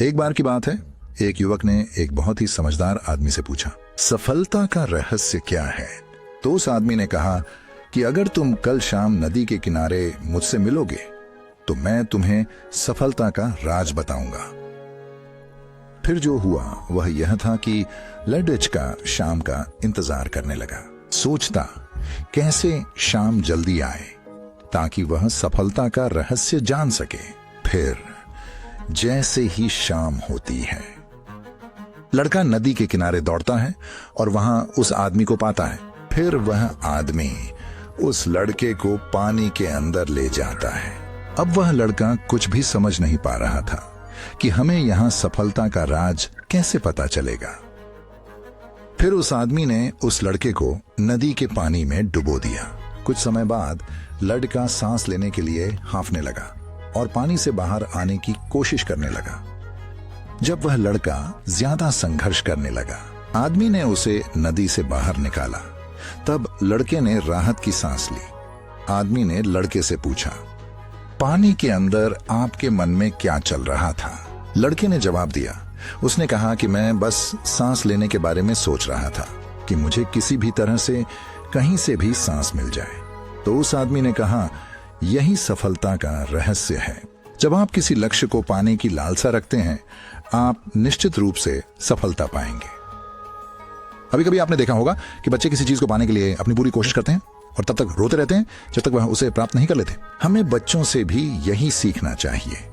एक बार की बात है, एक युवक ने एक बहुत ही समझदार आदमी से पूछा, सफलता का रहस्य क्या है? तो उस आदमी ने कहा कि अगर तुम कल शाम नदी के किनारे मुझसे मिलोगे तो मैं तुम्हें सफलता का राज बताऊंगा। फिर जो हुआ वह यह था कि लड़का शाम का इंतजार करने लगा, सोचता कैसे शाम जल्दी आए ताकि वह सफलता का रहस्य जान सके। फिर जैसे ही शाम होती है, लड़का नदी के किनारे दौड़ता है और वहां उस आदमी को पाता है। फिर वह आदमी उस लड़के को पानी के अंदर ले जाता है। अब वह लड़का कुछ भी समझ नहीं पा रहा था कि हमें यहां सफलता का राज कैसे पता चलेगा। फिर उस आदमी ने उस लड़के को नदी के पानी में डुबो दिया। कुछ समय बाद लड़का सांस लेने के लिए हांफने लगा और पानी से बाहर आने की कोशिश करने लगा। जब वह लड़का ज्यादा संघर्ष करने लगा, आदमी ने उसे नदी से बाहर निकाला। तब लड़के ने राहत की सांस ली। आदमी ने लड़के से पूछा, पानी के अंदर आपके मन में क्या चल रहा था? लड़के ने जवाब दिया, उसने कहा कि मैं बस सांस लेने के बारे में सोच रहा था कि मुझे किसी भी तरह से कहीं से भी सांस मिल जाए। तो उस आदमी ने कहा, यही सफलता का रहस्य है। जब आप किसी लक्ष्य को पाने की लालसा रखते हैं, आप निश्चित रूप से सफलता पाएंगे। कभी कभी आपने देखा होगा कि बच्चे किसी चीज को पाने के लिए अपनी पूरी कोशिश करते हैं और तब तक रोते रहते हैं जब तक वह उसे प्राप्त नहीं कर लेते। हमें बच्चों से भी यही सीखना चाहिए।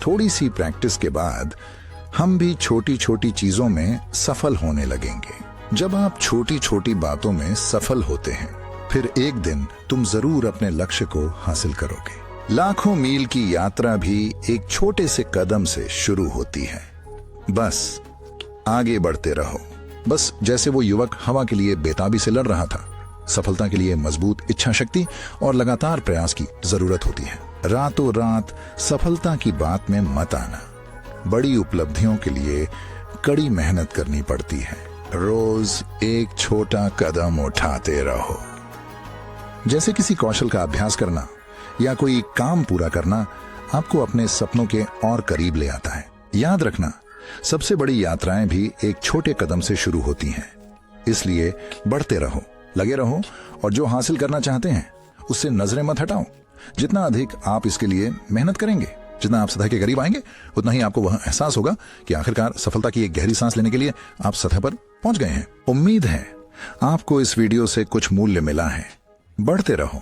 थोड़ी सी प्रैक्टिस के बाद हम भी छोटी छोटी चीजों में सफल होने लगेंगे। जब आप छोटी छोटी बातों में सफल होते हैं, फिर एक दिन तुम जरूर अपने लक्ष्य को हासिल करोगे। लाखों मील की यात्रा भी एक छोटे से कदम से शुरू होती है। बस आगे बढ़ते रहो। बस जैसे वो युवक हवा के लिए बेताबी से लड़ रहा था, सफलता के लिए मजबूत इच्छा शक्ति और लगातार प्रयास की जरूरत होती है। रातों रात सफलता की बात में मत आना। बड़ी उपलब्धियों के लिए कड़ी मेहनत करनी पड़ती है। रोज एक छोटा कदम उठाते रहो। जैसे किसी कौशल का अभ्यास करना या कोई काम पूरा करना आपको अपने सपनों के और करीब ले आता है। याद रखना, सबसे बड़ी यात्राएं भी एक छोटे कदम से शुरू होती हैं। इसलिए बढ़ते रहो, लगे रहो और जो हासिल करना चाहते हैं उससे नजरें मत हटाओ। जितना अधिक आप इसके लिए मेहनत करेंगे, जितना आप सतह के करीब आएंगे, उतना ही आपको वह एहसास होगा कि आखिरकार सफलता की एक गहरी सांस लेने के लिए आप सतह पर पहुंच गए हैं। उम्मीद है आपको इस वीडियो से कुछ मूल्य मिला है। बढ़ते रहो,